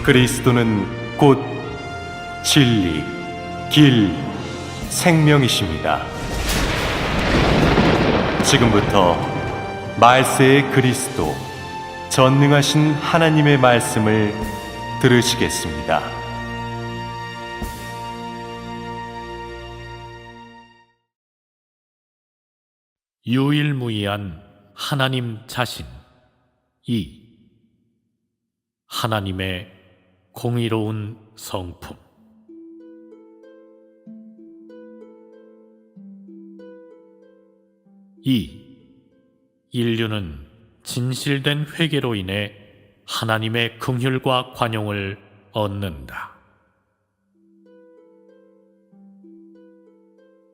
그리스도는 곧 진리, 길, 생명이십니다. 지금부터 말세의 그리스도, 전능하신 하나님의 말씀을 들으시겠습니다. 유일무이한 하나님 자신 2. 하나님의 공의로운 성품. 인류는 진실된 회개로 인해 하나님의 긍휼과 관용을 얻는다.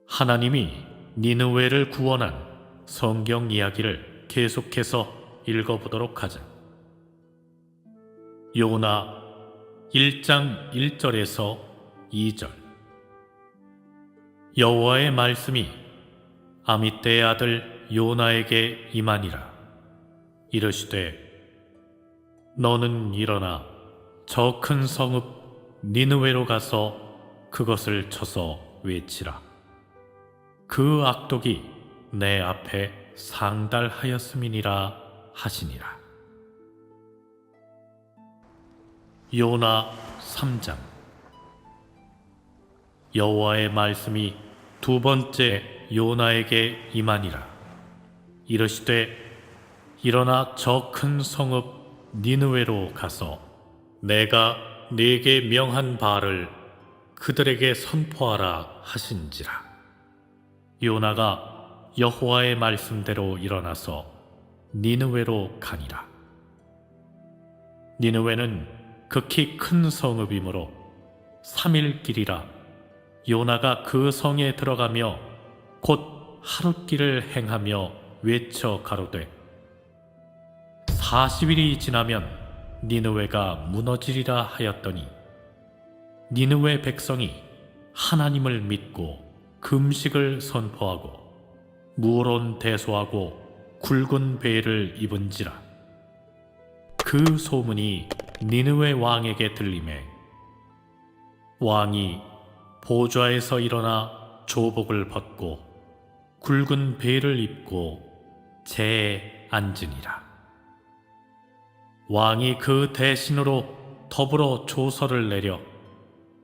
하나님이 니느웨를 구원한 성경 이야기를 계속해서 읽어보도록 하자. 요나 1장 1절에서 2절. 여호와의 말씀이 아미떼의 아들 요나에게 임하니라. 이르시되 너는 일어나 저 큰 성읍 니느웨로 가서 그것을 쳐서 외치라. 그 악독이 내 앞에 상달하였음이니라 하시니라. 요나 3장. 여호와의 말씀이 두 번째 요나에게 임하니라. 이르시되 일어나 저 큰 성읍 니느웨로 가서 내가 네게 명한 바를 그들에게 선포하라 하신지라. 요나가 여호와의 말씀대로 일어나서 니느웨로 가니라. 니느웨는 극히 큰 성읍이므로 3일 길이라. 요나가 그 성에 들어가며 곧 하룻길을 행하며 외쳐 가로되 40일이 지나면 니느웨가 무너지리라 하였더니 니느웨 백성이 하나님을 믿고 금식을 선포하고 무론대소하고 굵은 베일을 입은지라. 그 소문이 니느웨 왕에게 들리매 왕이 보좌에서 일어나 조복을 벗고 굵은 베일을 입고 제에 앉으니라. 왕이 그 대신으로 더불어 조서를 내려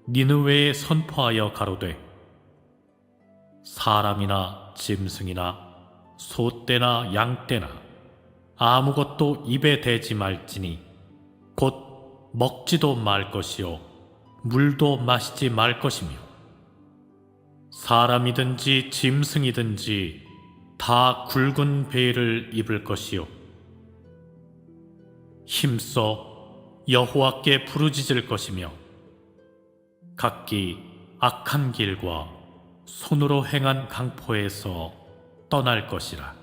니느웨에 선포하여 가로되 사람이나 짐승이나 소떼나 양떼나 아무것도 입에 대지 말지니 곧 먹지도 말 것이요 물도 마시지 말 것이며 사람이든지 짐승이든지 다 굵은 베일을 입을 것이요 힘써 여호와께 부르짖을 것이며 각기 악한 길과 손으로 행한 강포에서 떠날 것이라.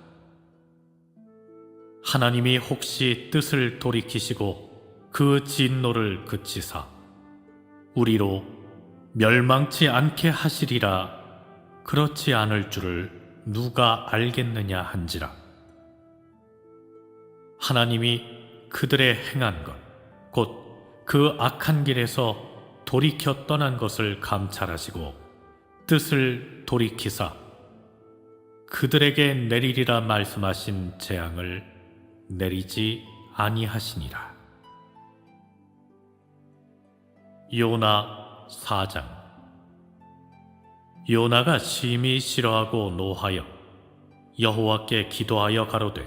하나님이 혹시 뜻을 돌이키시고 그 진노를 그치사 우리로 멸망치 않게 하시리라. 그렇지 않을 줄을 누가 알겠느냐 한지라. 하나님이 그들의 행한 것 곧 그 악한 길에서 돌이켜 떠난 것을 감찰하시고 뜻을 돌이키사 그들에게 내리리라 말씀하신 재앙을 내리지 아니하시니라. 요나 4장. 요나가 심히 싫어하고 노하여 여호와께 기도하여 가로되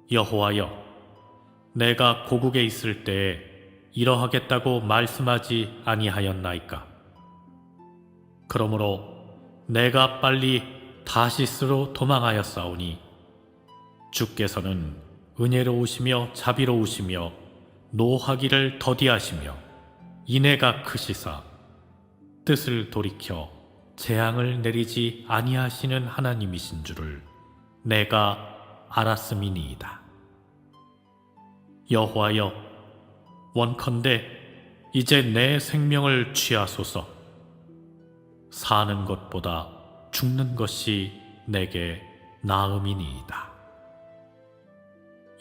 여호와여 내가 고국에 있을 때에 이러하겠다고 말씀하지 아니하였나이까. 그러므로 내가 빨리 다시스로 도망하였사오니 주께서는 은혜로우시며 자비로우시며 노하기를 더디하시며 인애가 크시사 뜻을 돌이켜 재앙을 내리지 아니하시는 하나님이신 줄을 내가 알았음이니이다. 여호와여 원컨대 이제 내 생명을 취하소서. 사는 것보다 죽는 것이 내게 나음이니이다.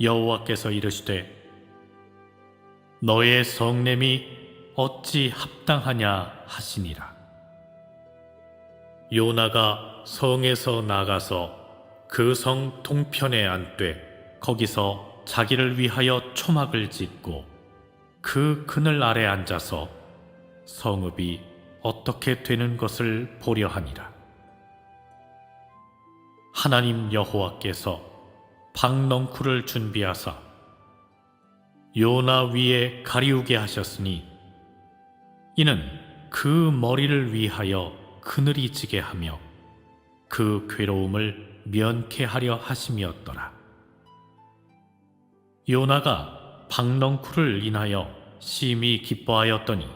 여호와께서 이르시되 너의 성냄이 어찌 합당하냐 하시니라. 요나가 성에서 나가서 그 성 동편에 앉되 거기서 자기를 위하여 초막을 짓고 그 그늘 아래 앉아서 성읍이 어떻게 되는 것을 보려 하니라. 하나님 여호와께서 박넝쿨을 준비하사 요나 위에 가리우게 하셨으니 이는 그 머리를 위하여 그늘이 지게 하며 그 괴로움을 면케하려 하심이었더라. 요나가 박넝쿨을 인하여 심히 기뻐하였더니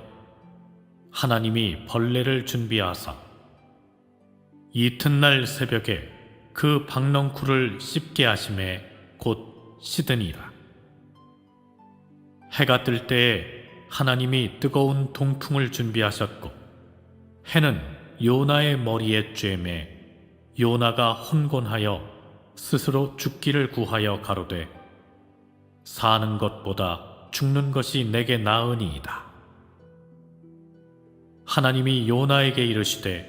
하나님이 벌레를 준비하사 이튿날 새벽에 그 박넝쿨을 씹게 하심에 곧 시드니라. 해가 뜰 때에 하나님이 뜨거운 동풍을 준비하셨고 해는 요나의 머리에 쬐매 요나가 혼곤하여 스스로 죽기를 구하여 가로되 사는 것보다 죽는 것이 내게 나으니이다. 하나님이 요나에게 이르시되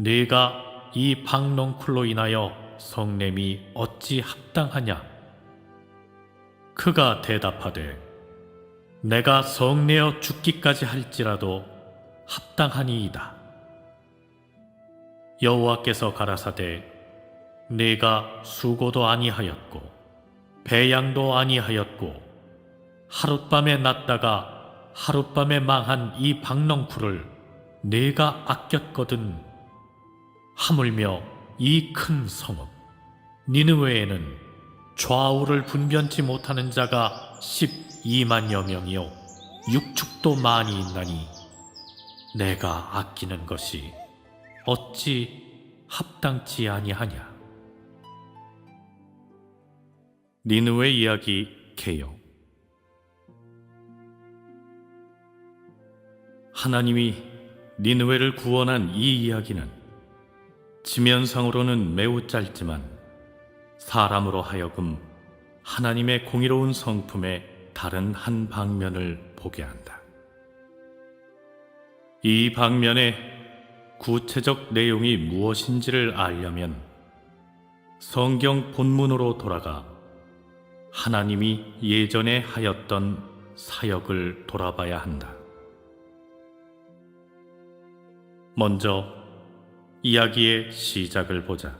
네가 이 박넝쿨로 인하여 성냄이 어찌 합당하냐? 그가 대답하되 내가 성내어 죽기까지 할지라도 합당하니이다. 여호와께서 가라사대 네가 수고도 아니하였고 배양도 아니하였고 하룻밤에 났다가 하룻밤에 망한 이 박넝쿨을 네가 아꼈거든. 하물며 이 큰 성읍 니느웨에는 좌우를 분변치 못하는 자가 12만여 명이요 육축도 많이 있나니 내가 아끼는 것이 어찌 합당치 아니하냐. 니느웨 이야기 개요. 하나님이 니느웨를 구원한 이 이야기는 지면상으로는 매우 짧지만 사람으로 하여금 하나님의 공의로운 성품의 다른 한 방면을 보게 한다. 이 방면의 구체적 내용이 무엇인지를 알려면 성경 본문으로 돌아가 하나님이 예전에 하였던 사역을 돌아봐야 한다. 먼저 이야기의 시작을 보자.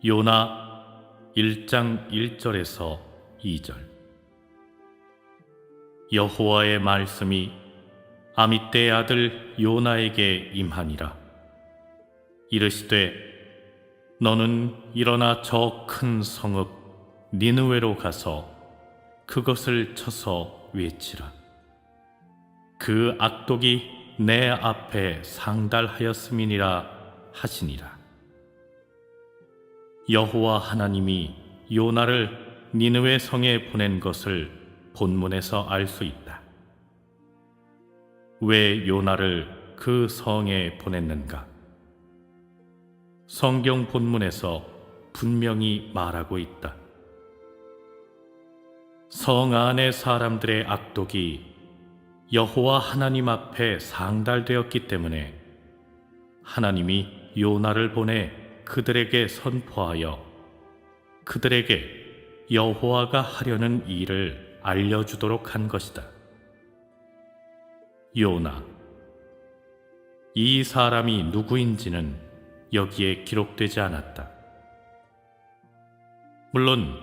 요나 1장 1절에서 2절. 여호와의 말씀이 아미떼의 아들 요나에게 임하니라. 이르시되 너는 일어나 저 큰 성읍 니느웨로 가서 그것을 쳐서 외치라. 그 악독이 내 앞에 상달하였음이니라 하시니라. 여호와 하나님이 요나를 니느웨 성에 보낸 것을 본문에서 알 수 있다. 왜 요나를 그 성에 보냈는가? 성경 본문에서 분명히 말하고 있다. 성 안의 사람들의 악독이 여호와 하나님 앞에 상달되었기 때문에 하나님이 요나를 보내 그들에게 선포하여 그들에게 여호와가 하려는 일을 알려주도록 한 것이다. 요나, 이 사람이 누구인지는 여기에 기록되지 않았다. 물론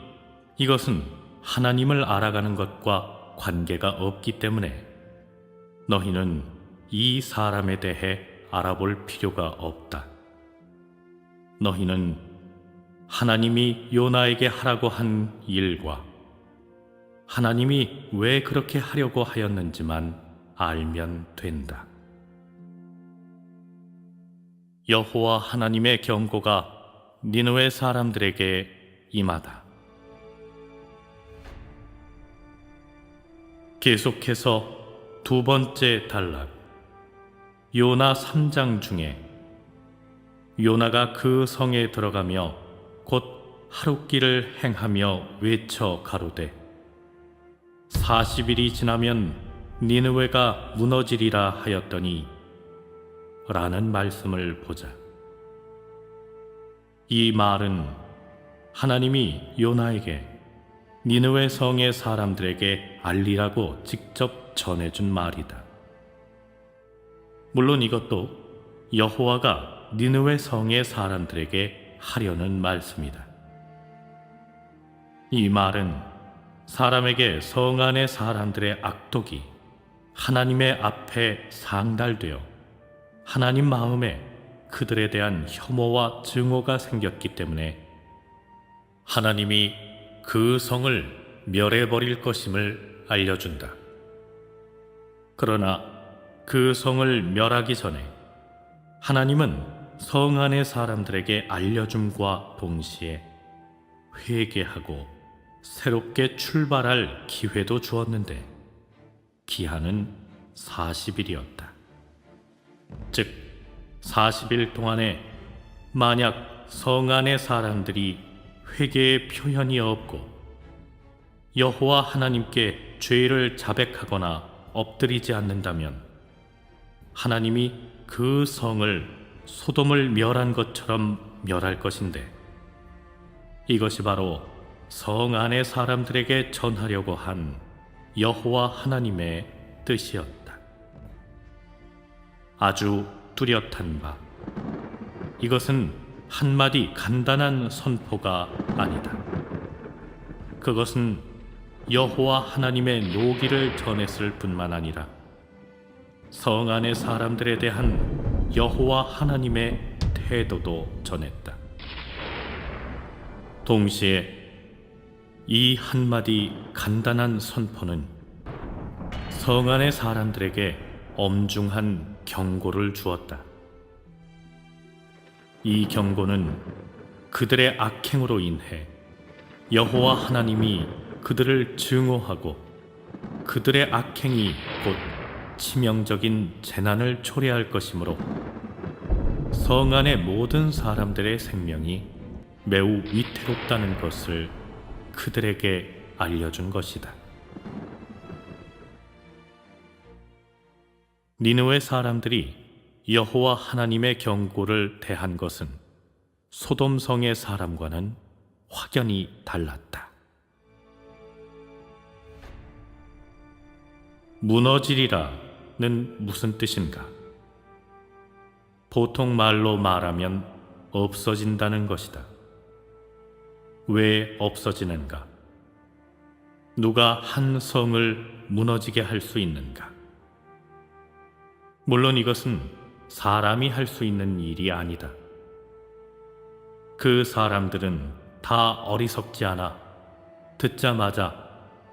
이것은 하나님을 알아가는 것과 관계가 없기 때문에 너희는 이 사람에 대해 알아볼 필요가 없다. 너희는 하나님이 요나에게 하라고 한 일과 하나님이 왜 그렇게 하려고 하였는지만 알면 된다. 여호와 하나님의 경고가 니느웨 사람들에게 임하다. 계속해서 두 번째 단락, 요나 3장 중에 요나가 그 성에 들어가며 곧 하룻길을 행하며 외쳐 가로되 40일이 지나면 니느웨가 무너지리라 하였더니 라는 말씀을 보자. 이 말은 하나님이 요나에게 니느웨 성의 사람들에게 알리라고 직접 전해준 말이다. 물론 이것도 여호와가 니느웨 성의 사람들에게 하려는 말씀이다. 이 말은 사람에게 성 안의 사람들의 악독이 하나님의 앞에 상달되어 하나님 마음에 그들에 대한 혐오와 증오가 생겼기 때문에 하나님이 그 성을 멸해버릴 것임을 알려준다. 그러나 그 성을 멸하기 전에 하나님은 성 안의 사람들에게 알려줌과 동시에 회개하고 새롭게 출발할 기회도 주었는데 기한은 40일이었다. 즉 40일 동안에 만약 성 안의 사람들이 회개의 표현이 없고 여호와 하나님께 죄를 자백하거나 엎드리지 않는다면 하나님이 그 성을 소돔을 멸한 것처럼 멸할 것인데 이것이 바로 성 안의 사람들에게 전하려고 한 여호와 하나님의 뜻이었다. 아주 뚜렷한 바, 이것은 한마디 간단한 선포가 아니다. 그것은 여호와 하나님의 노기를 전했을 뿐만 아니라 성 안의 사람들에 대한 여호와 하나님의 태도도 전했다. 동시에 이 한마디 간단한 선포는 성 안의 사람들에게 엄중한 경고를 주었다. 이 경고는 그들의 악행으로 인해 여호와 하나님이 그들을 증오하고 그들의 악행이 곧 치명적인 재난을 초래할 것이므로 성 안의 모든 사람들의 생명이 매우 위태롭다는 것을 그들에게 알려준 것이다. 니느웨 사람들이 여호와 하나님의 경고를 대한 것은 소돔 성의 사람과는 확연히 달랐다. 무너지리라는 무슨 뜻인가? 보통 말로 말하면 없어진다는 것이다. 왜 없어지는가? 누가 한 성을 무너지게 할 수 있는가? 물론 이것은 사람이 할 수 있는 일이 아니다. 그 사람들은 다 어리석지 않아 듣자마자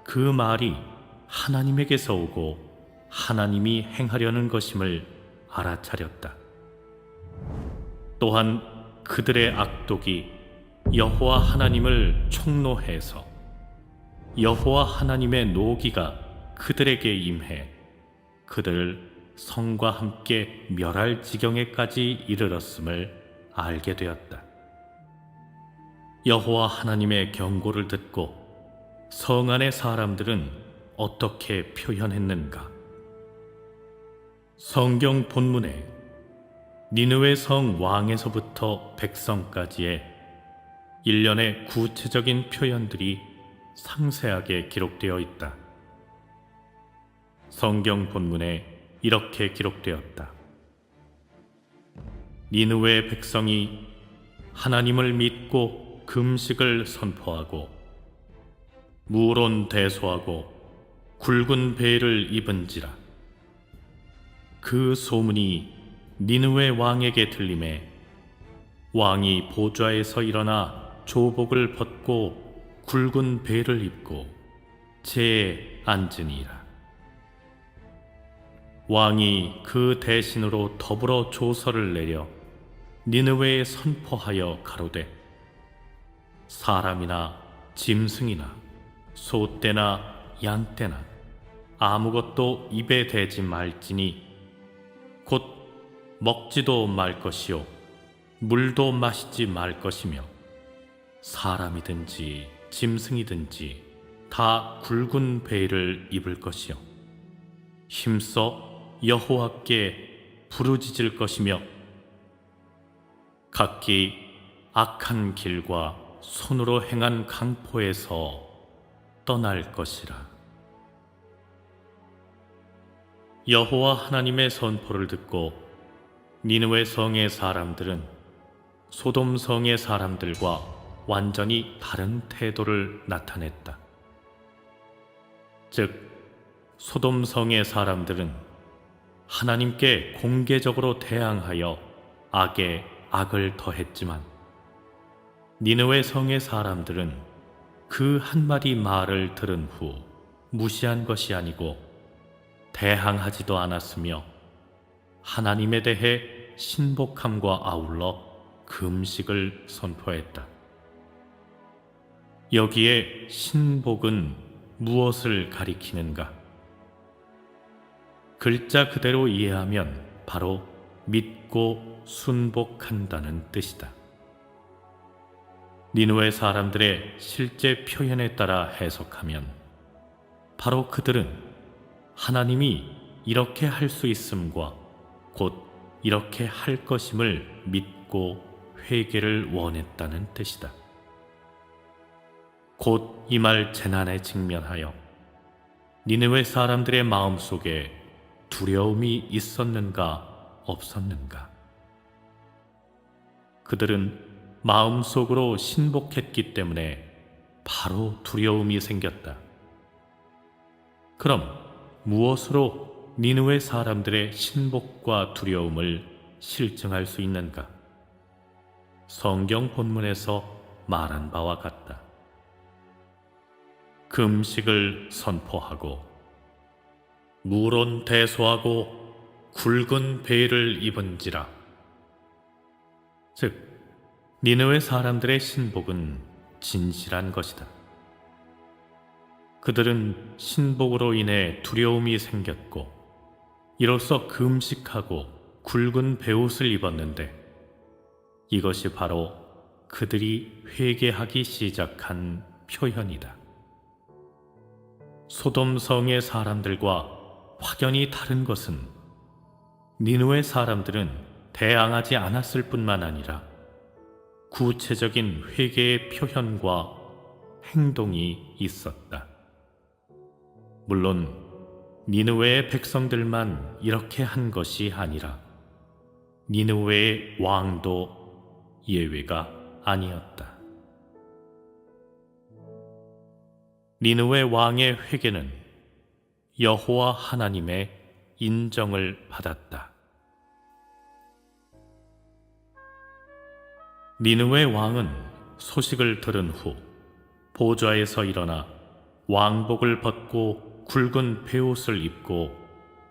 그 말이 하나님에게서 오고 하나님이 행하려는 것임을 알아차렸다. 또한 그들의 악독이 여호와 하나님을 총노해서 여호와 하나님의 노기가 그들에게 임해 그들을 성과 함께 멸할 지경에까지 이르렀음을 알게 되었다. 여호와 하나님의 경고를 듣고 성 안의 사람들은 어떻게 표현했는가? 성경 본문에 니느웨 성 왕에서부터 백성까지의 일련의 구체적인 표현들이 상세하게 기록되어 있다. 성경 본문에 이렇게 기록되었다. 니느웨 백성이 하나님을 믿고 금식을 선포하고 무론대소하고 굵은 베일을 입은지라. 그 소문이 니느웨 왕에게 들림에 왕이 보좌에서 일어나 조복을 벗고 굵은 베일을 입고 제에 앉으니라. 왕이 그 대신으로 더불어 조서를 내려 니느웨에 선포하여 가로되 사람이나 짐승이나 소떼나 양떼나 아무것도 입에 대지 말지니 곧 먹지도 말 것이요 물도 마시지 말 것이며 사람이든지 짐승이든지 다 굵은 베일을 입을 것이요 힘써 여호와께 부르짖을 것이며 각기 악한 길과 손으로 행한 강포에서 떠날 것이라. 여호와 하나님의 선포를 듣고 니느웨 성의 사람들은 소돔 성의 사람들과 완전히 다른 태도를 나타냈다. 즉 소돔 성의 사람들은 하나님께 공개적으로 대항하여 악에 악을 더했지만 니느웨 성의 사람들은 그 한마디 말을 들은 후 무시한 것이 아니고 대항하지도 않았으며 하나님에 대해 신복함과 아울러 금식을 선포했다. 여기에 신복은 무엇을 가리키는가? 글자 그대로 이해하면 바로 믿고 순복한다는 뜻이다. 니느웨 사람들의 실제 표현에 따라 해석하면 바로 그들은 하나님이 이렇게 할 수 있음과 곧 이렇게 할 것임을 믿고 회개를 원했다는 뜻이다. 곧 이 말 재난에 직면하여 니느웨 사람들의 마음속에 두려움이 있었는가 없었는가? 그들은 마음속으로 신복했기 때문에 바로 두려움이 생겼다. 그럼 무엇으로 니느웨 사람들의 신복과 두려움을 실증할 수 있는가? 성경 본문에서 말한 바와 같다. 금식을 선포하고 무론대소하고 굵은 베일을 입은지라. 즉 니느웨 사람들의 신복은 진실한 것이다. 그들은 신복으로 인해 두려움이 생겼고 이로써 금식하고 굵은 베옷을 입었는데 이것이 바로 그들이 회개하기 시작한 표현이다. 소돔 성의 사람들과 확연히 다른 것은 니느웨 사람들은 대항하지 않았을 뿐만 아니라 구체적인 회개의 표현과 행동이 있었다. 물론 니느웨의 백성들만 이렇게 한 것이 아니라 니느웨의 왕도 예외가 아니었다. 니느웨 왕의 회개는 여호와 하나님의 인정을 받았다. 니느웨 왕은 소식을 들은 후 보좌에서 일어나 왕복을 벗고 굵은 베옷을 입고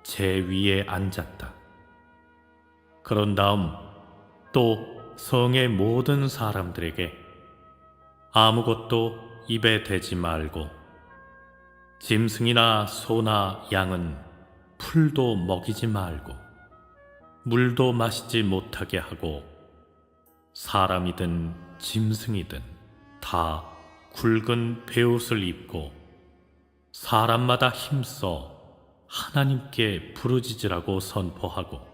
제 위에 앉았다. 그런 다음 또 성의 모든 사람들에게 아무것도 입에 대지 말고 짐승이나 소나 양은 풀도 먹이지 말고 물도 마시지 못하게 하고 사람이든 짐승이든 다 굵은 베옷을 입고 사람마다 힘써 하나님께 부르짖으라고 선포하고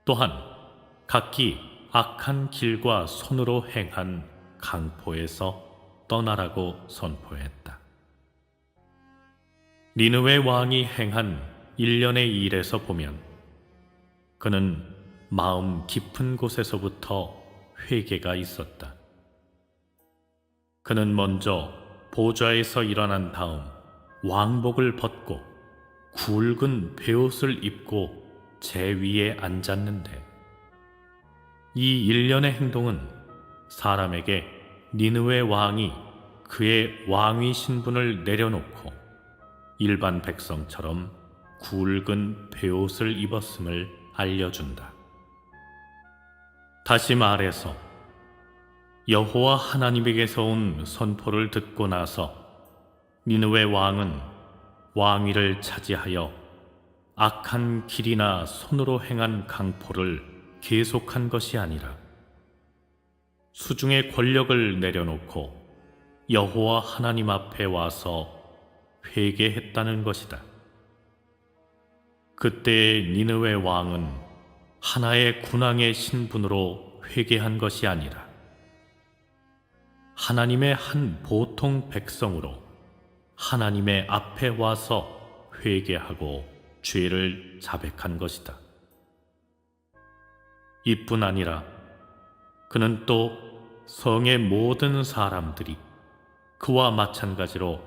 또한 각기 악한 길과 손으로 행한 강포에서 떠나라고 선포했다. 니느웨 왕이 행한 일련의 일에서 보면 그는 마음 깊은 곳에서부터 회개가 있었다. 그는 먼저 보좌에서 일어난 다음 왕복을 벗고 굵은 베옷을 입고 제 위에 앉았는데 이 일련의 행동은 사람에게 니느웨 왕이 그의 왕위 신분을 내려놓고 일반 백성처럼 굵은 베옷을 입었음을 알려준다. 다시 말해서 여호와 하나님에게서 온 선포를 듣고 나서 니느웨 왕은 왕위를 차지하여 악한 길이나 손으로 행한 강포를 계속한 것이 아니라 수중의 권력을 내려놓고 여호와 하나님 앞에 와서 회개했다는 것이다. 그때 니느웨 왕은 하나의 군왕의 신분으로 회개한 것이 아니라 하나님의 한 보통 백성으로 하나님의 앞에 와서 회개하고 죄를 자백한 것이다. 이뿐 아니라 그는 또 성의 모든 사람들이 그와 마찬가지로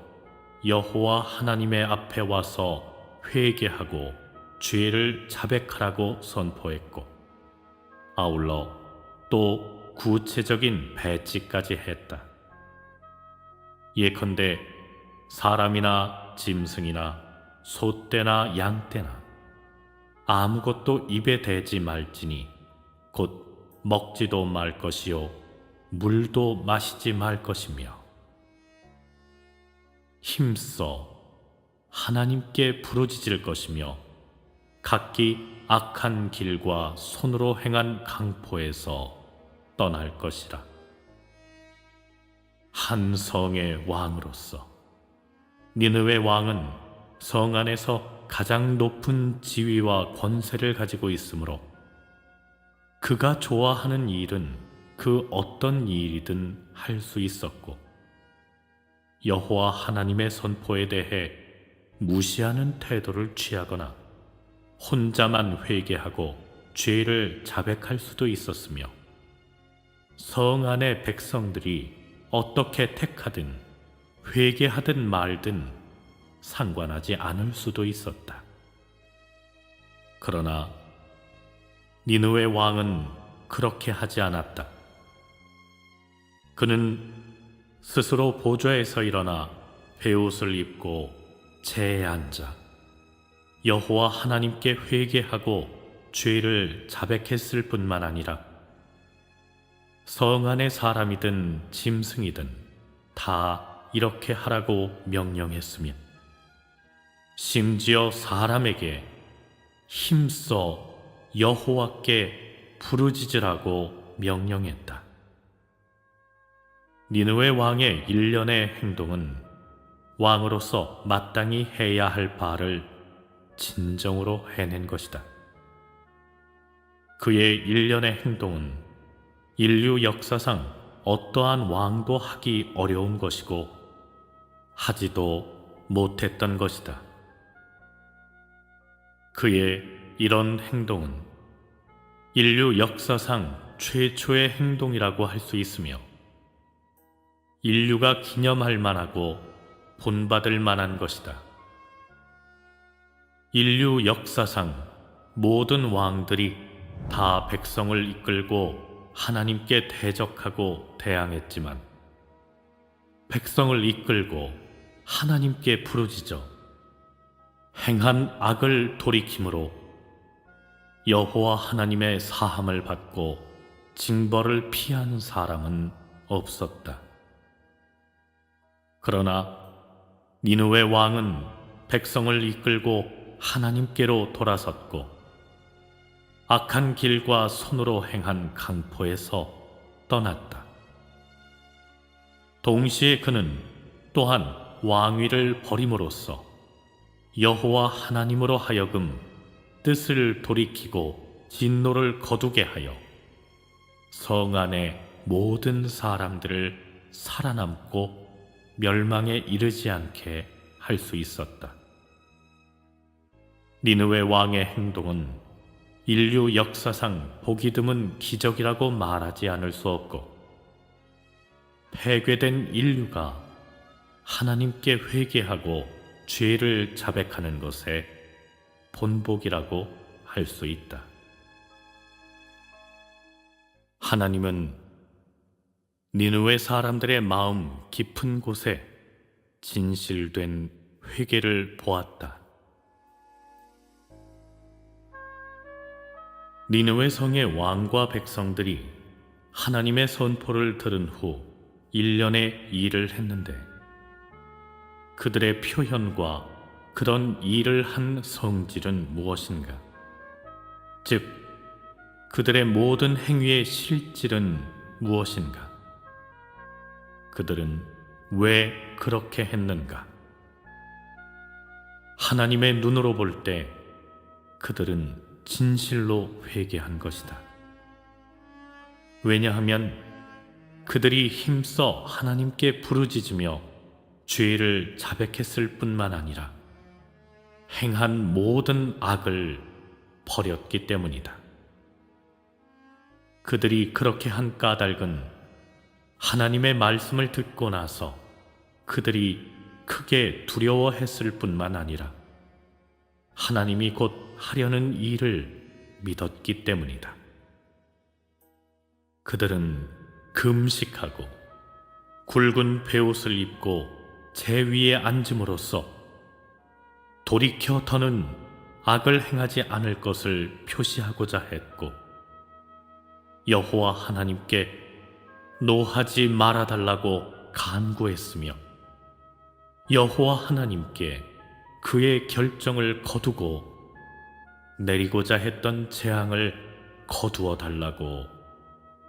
여호와 하나님의 앞에 와서 회개하고 죄를 자백하라고 선포했고, 아울러 또 구체적인 배지까지 했다. 예컨대 사람이나 짐승이나 소떼나 양떼나 아무것도 입에 대지 말지니 곧 먹지도 말 것이요 물도 마시지 말 것이며, 힘써 하나님께 부르짖을 것이며 각기 악한 길과 손으로 행한 강포에서 떠날 것이라. 한 성의 왕으로서 니느웨 왕은 성 안에서 가장 높은 지위와 권세를 가지고 있으므로 그가 좋아하는 일은 그 어떤 일이든 할 수 있었고, 여호와 하나님의 선포에 대해 무시하는 태도를 취하거나 혼자만 회개하고 죄를 자백할 수도 있었으며, 성 안의 백성들이 어떻게 택하든 회개하든 말든 상관하지 않을 수도 있었다. 그러나 니느웨 왕은 그렇게 하지 않았다. 그는 스스로 보좌에서 일어나 베옷을 입고 재에 앉아 여호와 하나님께 회개하고 죄를 자백했을 뿐만 아니라 성 안의 사람이든 짐승이든 다 이렇게 하라고 명령했으며, 심지어 사람에게 힘써 여호와께 부르짖으라고 명령했다. 니느웨 왕의 일련의 행동은 왕으로서 마땅히 해야 할 바를 진정으로 해낸 것이다. 그의 일련의 행동은 인류 역사상 어떠한 왕도 하기 어려운 것이고 하지도 못했던 것이다. 그의 이런 행동은 인류 역사상 최초의 행동이라고 할 수 있으며 인류가 기념할 만하고 본받을 만한 것이다. 인류 역사상 모든 왕들이 다 백성을 이끌고 하나님께 대적하고 대항했지만, 백성을 이끌고 하나님께 부르짖어 행한 악을 돌이킴으로 여호와 하나님의 사함을 받고 징벌을 피한 사람은 없었다. 그러나 니느웨 왕은 백성을 이끌고 하나님께로 돌아섰고 악한 길과 손으로 행한 강포에서 떠났다. 동시에 그는 또한 왕위를 버림으로써 여호와 하나님으로 하여금 뜻을 돌이키고 진노를 거두게 하여 성 안의 모든 사람들을 살아남고 멸망에 이르지 않게 할 수 있었다. 니느웨 왕의 행동은 인류 역사상 보기 드문 기적이라고 말하지 않을 수 없고, 폐괴된 인류가 하나님께 회개하고 죄를 자백하는 것의 본보기라고 할 수 있다. 하나님은 니느웨 사람들의 마음 깊은 곳에 진실된 회개를 보았다. 니느웨 성의 왕과 백성들이 하나님의 선포를 들은 후 1년의 일을 했는데, 그들의 표현과 그런 일을 한 성질은 무엇인가? 즉, 그들의 모든 행위의 실질은 무엇인가? 그들은 왜 그렇게 했는가? 하나님의 눈으로 볼 때 그들은 진실로 회개한 것이다. 왜냐하면 그들이 힘써 하나님께 부르짖으며 죄를 자백했을 뿐만 아니라 행한 모든 악을 버렸기 때문이다. 그들이 그렇게 한 까닭은 하나님의 말씀을 듣고 나서 그들이 크게 두려워했을 뿐만 아니라 하나님이 곧 하려는 일을 믿었기 때문이다. 그들은 금식하고 굵은 베옷을 입고 제 위에 앉음으로써 돌이켜 더는 악을 행하지 않을 것을 표시하고자 했고, 여호와 하나님께 노하지 말아달라고 간구했으며 여호와 하나님께 그의 결정을 거두고 내리고자 했던 재앙을 거두어 달라고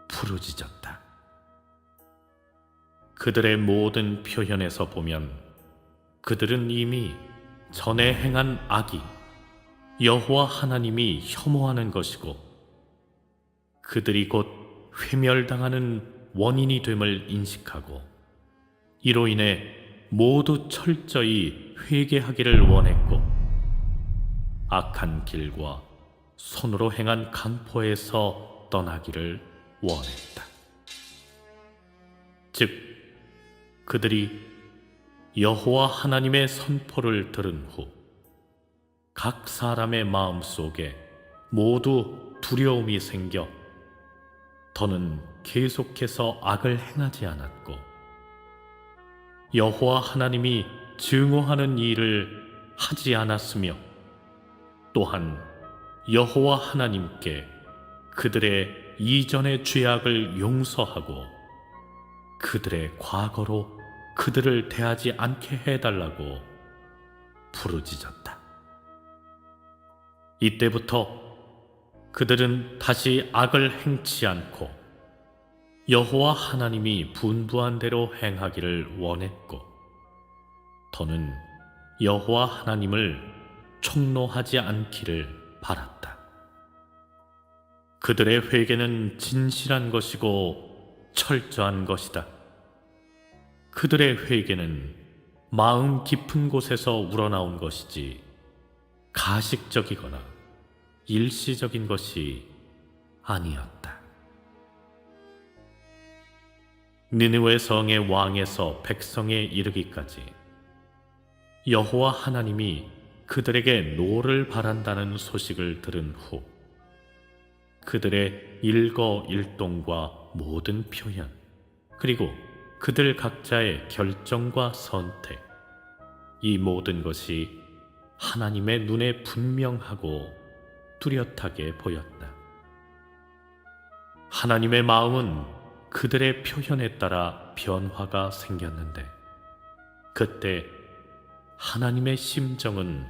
부르짖었다. 그들의 모든 표현에서 보면 그들은 이미 전에 행한 악이 여호와 하나님이 혐오하는 것이고 그들이 곧 회멸당하는 원인이 됨을 인식하고 이로 인해 모두 철저히 회개하기를 원했고 악한 길과 손으로 행한 강포에서 떠나기를 원했다. 즉 그들이 여호와 하나님의 선포를 들은 후 각 사람의 마음속에 모두 두려움이 생겨 더는 계속해서 악을 행하지 않았고 여호와 하나님이 증오하는 일을 하지 않았으며 또한 여호와 하나님께 그들의 이전의 죄악을 용서하고 그들의 과거로 그들을 대하지 않게 해달라고 부르짖었다. 이때부터 그들은 다시 악을 행치 않고 여호와 하나님이 분부한 대로 행하기를 원했고 더는 여호와 하나님을 총노하지 않기를 바랐다. 그들의 회개는 진실한 것이고 철저한 것이다. 그들의 회개는 마음 깊은 곳에서 우러나온 것이지 가식적이거나 일시적인 것이 아니었다. 니느웨 성의 왕에서 백성에 이르기까지 여호와 하나님이 그들에게 노를 바란다는 소식을 들은 후 그들의 일거일동과 모든 표현 그리고 그들 각자의 결정과 선택 이 모든 것이 하나님의 눈에 분명하고 뚜렷하게 보였다. 하나님의 마음은 그들의 표현에 따라 변화가 생겼는데 그때 하나님의 심정은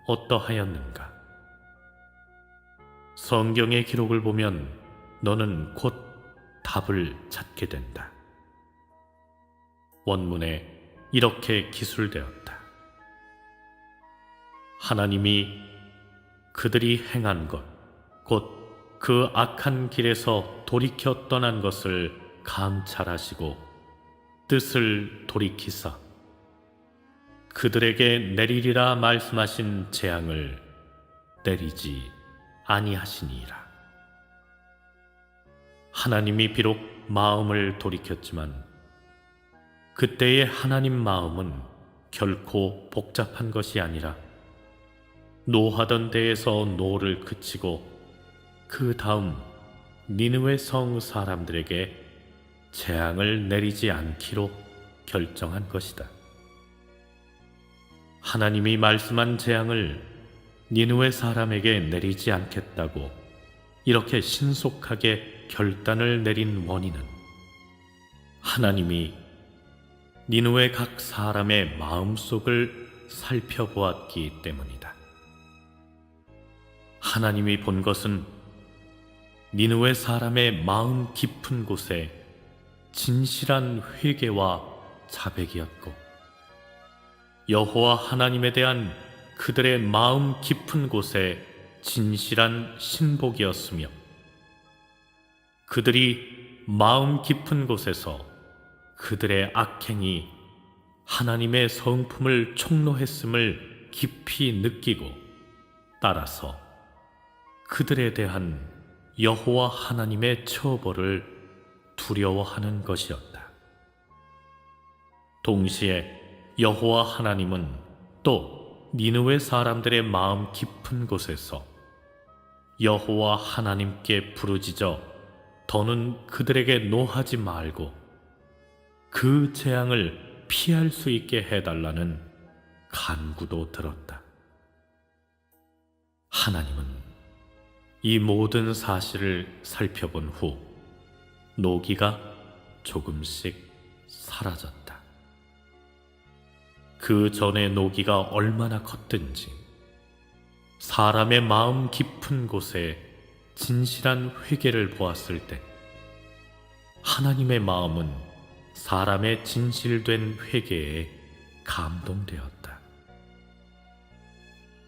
어떠하였는가? 성경의 기록을 보면 너는 곧 답을 찾게 된다. 원문에 이렇게 기술되었다. 하나님이 그들이 행한 것, 곧 그 악한 길에서 돌이켜 떠난 것을 감찰하시고 뜻을 돌이키사 그들에게 내리리라 말씀하신 재앙을 내리지 아니하시니이다. 하나님이 비록 마음을 돌이켰지만 그때의 하나님 마음은 결코 복잡한 것이 아니라 노하던 데에서 노를 그치고 그 다음 니느웨 성 사람들에게 재앙을 내리지 않기로 결정한 것이다. 하나님이 말씀한 재앙을 니느웨 사람에게 내리지 않겠다고 이렇게 신속하게 결단을 내린 원인은 하나님이 니느웨 각 사람의 마음속을 살펴보았기 때문이다. 하나님이 본 것은 니느웨 사람의 마음 깊은 곳에 진실한 회개와 자백이었고 여호와 하나님에 대한 그들의 마음 깊은 곳에 진실한 신복이었으며 그들이 마음 깊은 곳에서 그들의 악행이 하나님의 성품을 촉노했음을 깊이 느끼고 따라서 그들에 대한 여호와 하나님의 처벌을 두려워하는 것이었다. 동시에 여호와 하나님은 또 니느웨 사람들의 마음 깊은 곳에서 여호와 하나님께 부르짖어 더는 그들에게 노하지 말고 그 재앙을 피할 수 있게 해달라는 간구도 들었다. 하나님은 이 모든 사실을 살펴본 후 노기가 조금씩 사라졌다. 그 전에 노기가 얼마나 컸든지 사람의 마음 깊은 곳에 진실한 회개를 보았을 때 하나님의 마음은 사람의 진실된 회개에 감동되었다.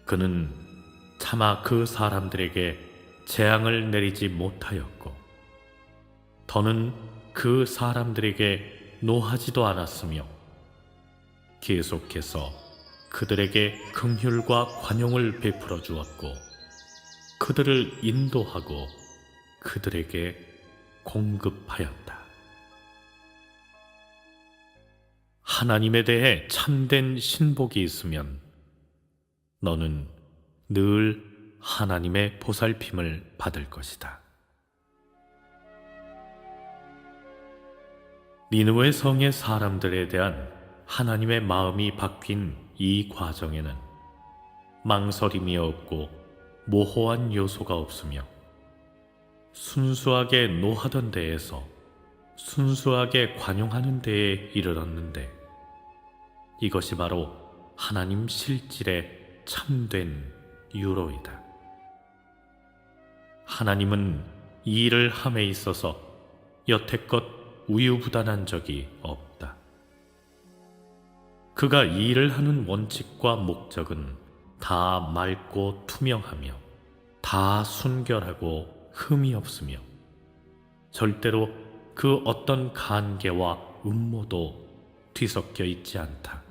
그는 차마 그 사람들에게 재앙을 내리지 못하였고 더는 그 사람들에게 노하지도 않았으며 계속해서 그들에게 긍휼과 관용을 베풀어 주었고 그들을 인도하고 그들에게 공급하였다. 하나님에 대해 참된 신복이 있으면 너는 늘 하나님의 보살핌을 받을 것이다. 니느웨 성의 사람들에 대한 하나님의 마음이 바뀐 이 과정에는 망설임이 없고 모호한 요소가 없으며 순수하게 노하던 데에서 순수하게 관용하는 데에 이르렀는데 이것이 바로 하나님 실질의 참된 유로이다. 하나님은 이 일을 함에 있어서 여태껏 우유부단한 적이 없다. 그가 이 일을 하는 원칙과 목적은 다 맑고 투명하며 다 순결하고 흠이 없으며 절대로 그 어떤 간계와 음모도 뒤섞여 있지 않다.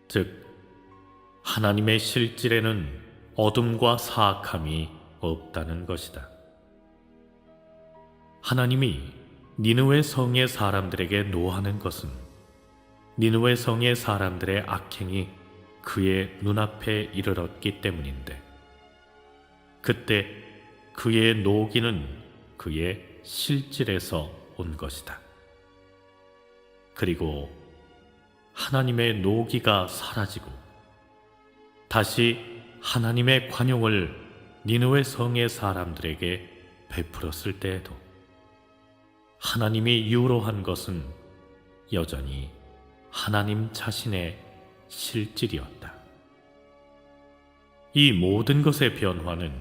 즉 하나님의 실질에는 어둠과 사악함이 없다는 것이다. 하나님이 니느웨 성의 사람들에게 노하는 것은 니느웨 성의 사람들의 악행이 그의 눈앞에 이르렀기 때문인데 그때 그의 노기는 그의 실질에서 온 것이다. 그리고 하나님의 노기가 사라지고 다시 하나님의 관용을 니느웨 성의 사람들에게 베풀었을 때에도 하나님이 유로한 것은 여전히 하나님 자신의 실질이었다. 이 모든 것의 변화는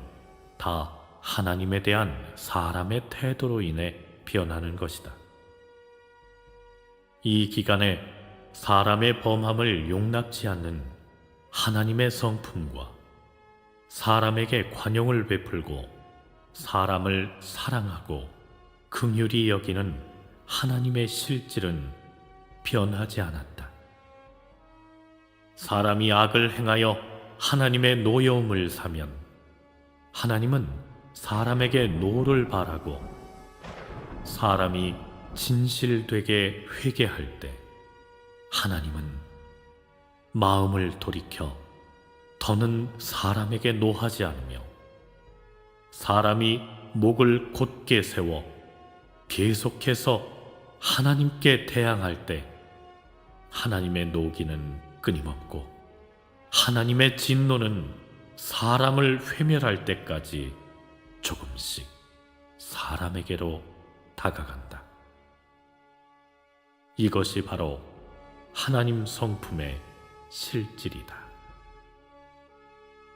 다 하나님에 대한 사람의 태도로 인해 변하는 것이다. 이 기간에 사람의 범함을 용납지 않는 하나님의 성품과 사람에게 관용을 베풀고 사람을 사랑하고 긍휼히 여기는 하나님의 실질은 변하지 않았다. 사람이 악을 행하여 하나님의 노여움을 사면 하나님은 사람에게 노를 바라고 사람이 진실되게 회개할 때 하나님은 마음을 돌이켜 더는 사람에게 노하지 않으며 사람이 목을 곧게 세워 계속해서 하나님께 대항할 때 하나님의 노기는 끊임없고 하나님의 진노는 사람을 회멸할 때까지 조금씩 사람에게로 다가간다. 이것이 바로 하나님 성품의 실질이다.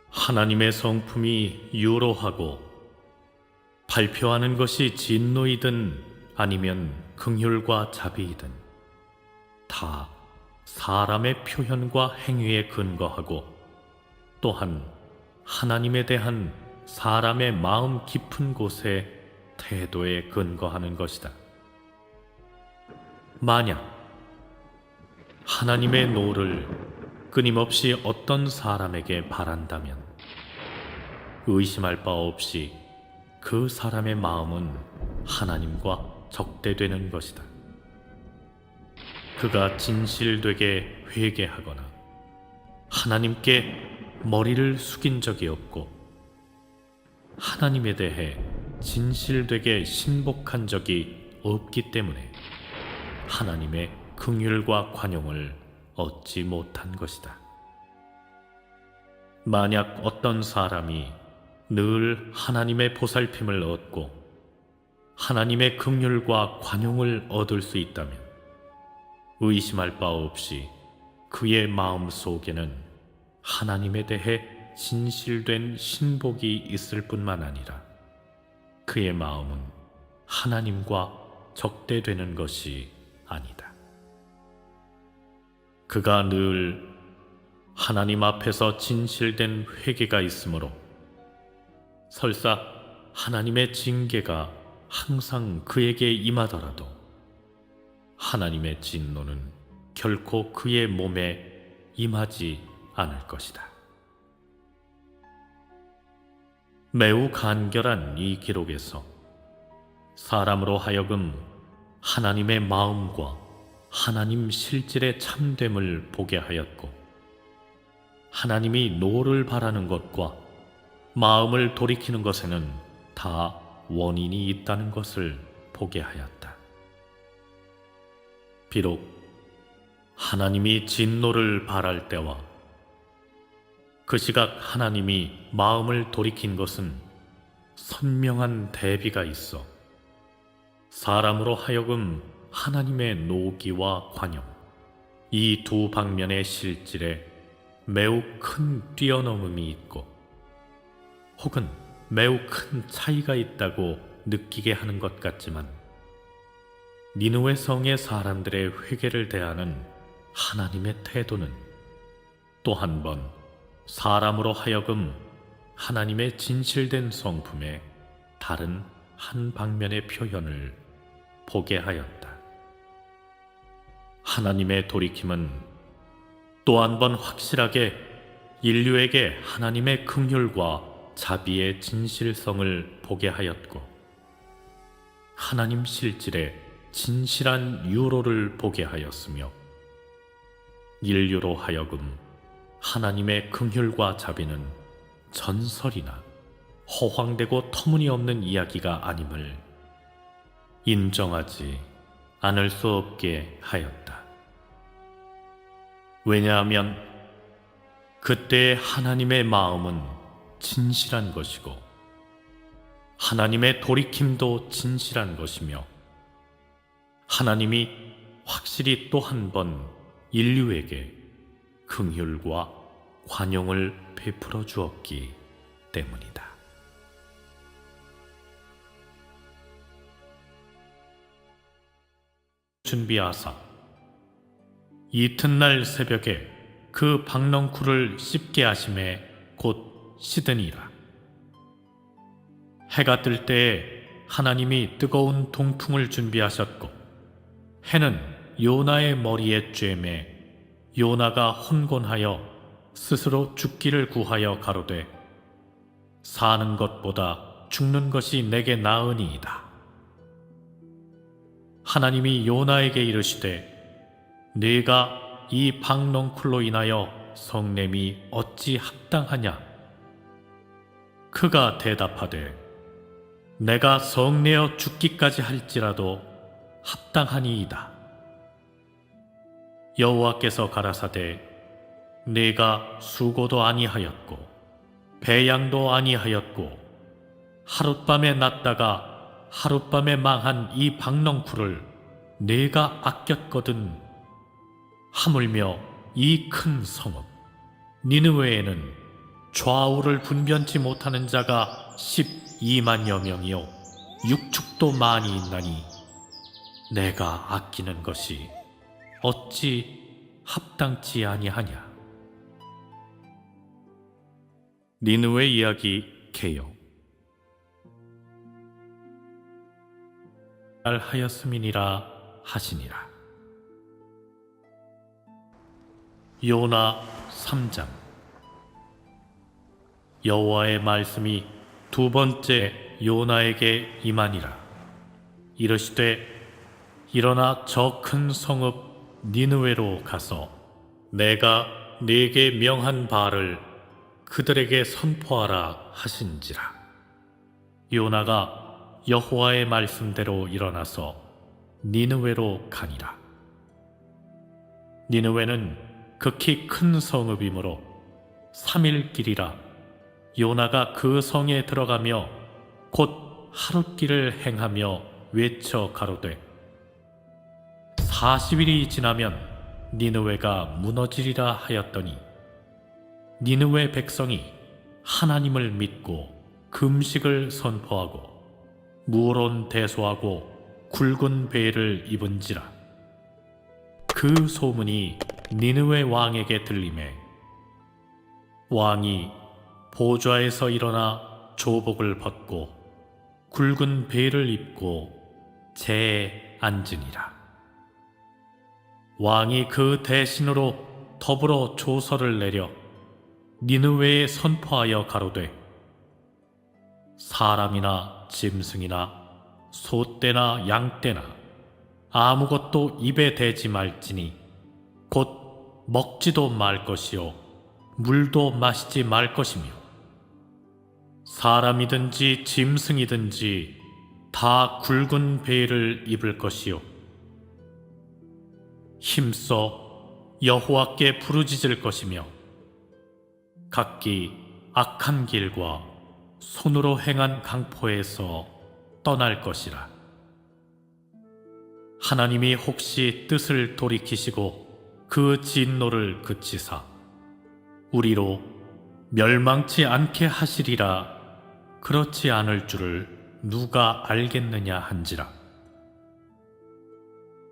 하나님의 성품이 유로하고 발표하는 것이 진노이든 아니면 긍휼과 자비이든 다 사람의 표현과 행위에 근거하고 또한 하나님에 대한 사람의 마음 깊은 곳의 태도에 근거하는 것이다. 만약 하나님의 노를 끊임없이 어떤 사람에게 바란다면 의심할 바 없이 그 사람의 마음은 하나님과 적대되는 것이다. 그가 진실되게 회개하거나 하나님께 머리를 숙인 적이 없고 하나님에 대해 진실되게 신복한 적이 없기 때문에 하나님의 긍휼과 관용을 얻지 못한 것이다. 만약 어떤 사람이 늘 하나님의 보살핌을 얻고 하나님의 긍휼과 관용을 얻을 수 있다면 의심할 바 없이 그의 마음 속에는 하나님에 대해 진실된 신복이 있을 뿐만 아니라 그의 마음은 하나님과 적대되는 것이 아니다. 그가 늘 하나님 앞에서 진실된 회개가 있으므로 설사 하나님의 징계가 항상 그에게 임하더라도 하나님의 진노는 결코 그의 몸에 임하지 않을 것이다. 매우 간결한 이 기록에서 사람으로 하여금 하나님의 마음과 하나님 실질의 참됨을 보게 하였고 하나님이 노를 바라는 것과 마음을 돌이키는 것에는 다 원인이 있다는 것을 보게 하였다. 비록 하나님이 진노를 바랄 때와 그 시각 하나님이 마음을 돌이킨 것은 선명한 대비가 있어 사람으로 하여금 하나님의 노기와 관용, 이 두 방면의 실질에 매우 큰 뛰어넘음이 있고 혹은 매우 큰 차이가 있다고 느끼게 하는 것 같지만 니느웨 성의 사람들의 회개를 대하는 하나님의 태도는 또 한 번 사람으로 하여금 하나님의 진실된 성품의 다른 한 방면의 표현을 보게 하였다. 하나님의 돌이킴은 또 한 번 확실하게 인류에게 하나님의 긍휼과 자비의 진실성을 보게 하였고 하나님 실질의 진실한 유로를 보게 하였으며 인류로 하여금 하나님의 긍휼과 자비는 전설이나 허황되고 터무니없는 이야기가 아님을 인정하지 않을 수 없게 하였다. 왜냐하면 그때의 하나님의 마음은 진실한 것이고 하나님의 돌이킴도 진실한 것이며 하나님이 확실히 또 한 번 인류에게 긍휼과 관용을 베풀어 주었기 때문이다. 준비하사 이튿날 새벽에 그 박넝쿨을 씹게 하심에 곧 시드니라. 해가 뜰 때에 하나님이 뜨거운 동풍을 준비하셨고 해는 요나의 머리에 쬐매 요나가 혼곤하여 스스로 죽기를 구하여 가로되 사는 것보다 죽는 것이 내게 나으니이다. 하나님이 요나에게 이르시되 네가 이 박넝쿨로 인하여 성냄이 어찌 합당하냐? 그가 대답하되 내가 성내어 죽기까지 할지라도 합당하니이다. 여호와께서 가라사대 네가 수고도 아니하였고 배양도 아니하였고 하룻밤에 났다가 하룻밤에 망한 이 박넝쿨을 네가 아꼈거든. 하물며 이 큰 성읍 니느웨에는 좌우를 분변치 못하는 자가 12만여 명이요 육축도 많이 있나니 내가 아끼는 것이 어찌 합당치 아니하냐. 니느웨 이야기 개요. 하였음이니라 하시니라. 요나 3장. 여호와의 말씀이 두 번째 요나에게 임하니라. 이르시되 일어나 저 큰 성읍 니느웨로 가서 내가 네게 명한 바를 그들에게 선포하라 하신지라. 요나가 여호와의 말씀대로 일어나서 니느웨로 가니라. 니느웨는 극히 큰 성읍이므로 3일 길이라. 요나가 그 성에 들어가며 곧 하룻길을 행하며 외쳐 가로되 40일이 지나면 니느웨가 무너지리라 하였더니 니느웨 백성이 하나님을 믿고 금식을 선포하고 무론 대소하고 굵은 베일을 입은지라. 그 소문이 니느웨 왕에게 들리매 왕이 보좌에서 일어나 조복을 벗고 굵은 베일을 입고 재에 앉으니라. 왕이 그 대신으로 더불어 조서를 내려 니느웨에 선포하여 가로되 사람이나 짐승이나 소떼나 양떼나 아무것도 입에 대지 말지니 곧 먹지도 말 것이요 물도 마시지 말 것이며 사람이든지 짐승이든지 다 굵은 베일을 입을 것이요 힘써 여호와께 부르짖을 것이며 각기 악한 길과 손으로 행한 강포에서 떠날 것이라. 하나님이 혹시 뜻을 돌이키시고 그 진노를 그치사 우리로 멸망치 않게 하시리라. 그렇지 않을 줄을 누가 알겠느냐 한지라.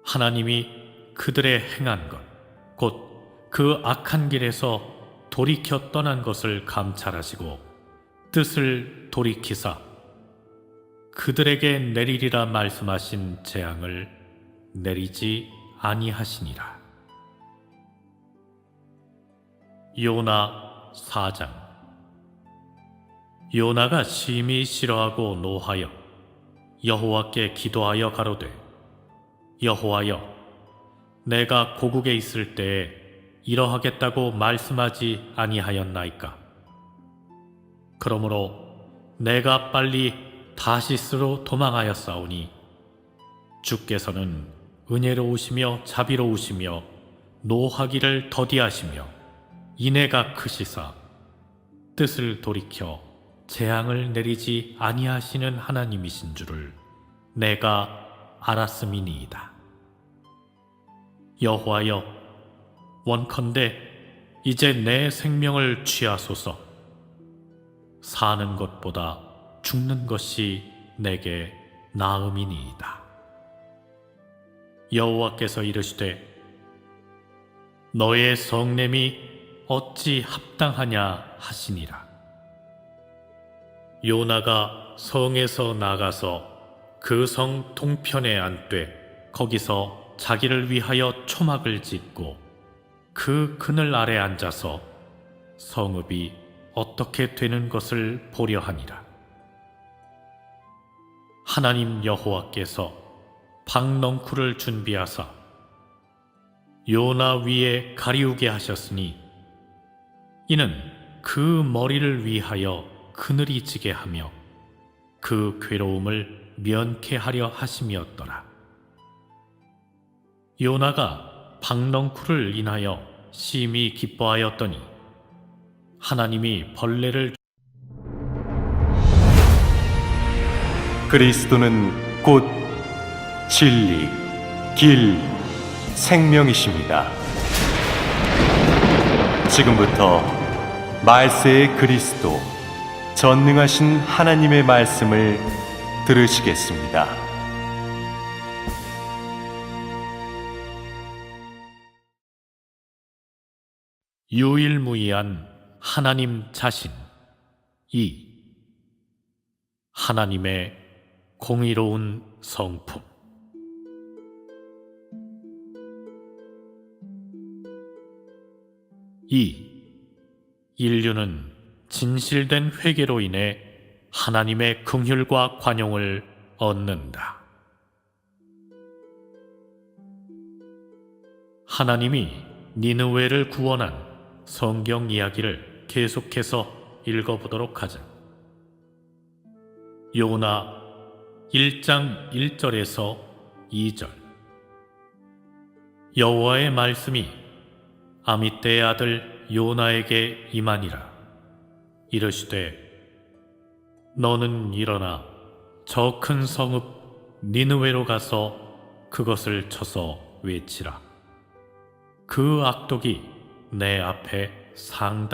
하나님이 그들의 행한 것 곧 그 악한 길에서 돌이켜 떠난 것을 감찰하시고 뜻을 돌이키사 그들에게 내리리라 말씀하신 재앙을 내리지 아니하시니라. 요나 4장. 요나가 심히 싫어하고 노하여 여호와께 기도하여 가로되 여호와여 내가 고국에 있을 때에 이러하겠다고 말씀하지 아니하였나이까. 그러므로 내가 빨리 다시스로 도망하였사오니 주께서는 은혜로우시며 자비로우시며 노하기를 더디하시며 인애가 크시사 뜻을 돌이켜 재앙을 내리지 아니하시는 하나님이신 줄을 내가 알았음이니이다. 여호와여 원컨대 이제 내 생명을 취하소서. 사는 것보다 죽는 것이 내게 나음이니이다. 여호와께서 이르시되 너의 성냄이 어찌 합당하냐 하시니라. 요나가 성에서 나가서 그 성 동편에 앉되 거기서 자기를 위하여 초막을 짓고 그 그늘 아래 앉아서 성읍이 어떻게 되는 것을 보려 하니라. 하나님 여호와께서 박넝쿨을 준비하사 요나 위에 가리우게 하셨으니 이는 그 머리를 위하여 그늘이 지게 하며 그 괴로움을 면케하려 하심이었더라. 요나가 박넝쿨을 인하여 심히 기뻐하였더니 하나님이 벌레를 그리스도는 곧 진리, 길, 생명이십니다. 지금부터 말세의 그리스도, 전능하신 하나님의 말씀을 들으시겠습니다. 유일무이한 하나님 자신. 2. 하나님의 공의로운 성품. 인류는 진실된 회개로 인해 하나님의 긍휼과 관용을 얻는다. 하나님이 니느웨를 구원한 성경 이야기를 계속해서 읽어보도록 하자. 요나 1장 1절에서 2절. 여호와의 말씀이 아미떼의 아들 요나에게 임하니라. 이르시되 너는 일어나 저 큰 성읍 니느웨로 가서 그것을 쳐서 외치라. 그 악독이 내 앞에 상당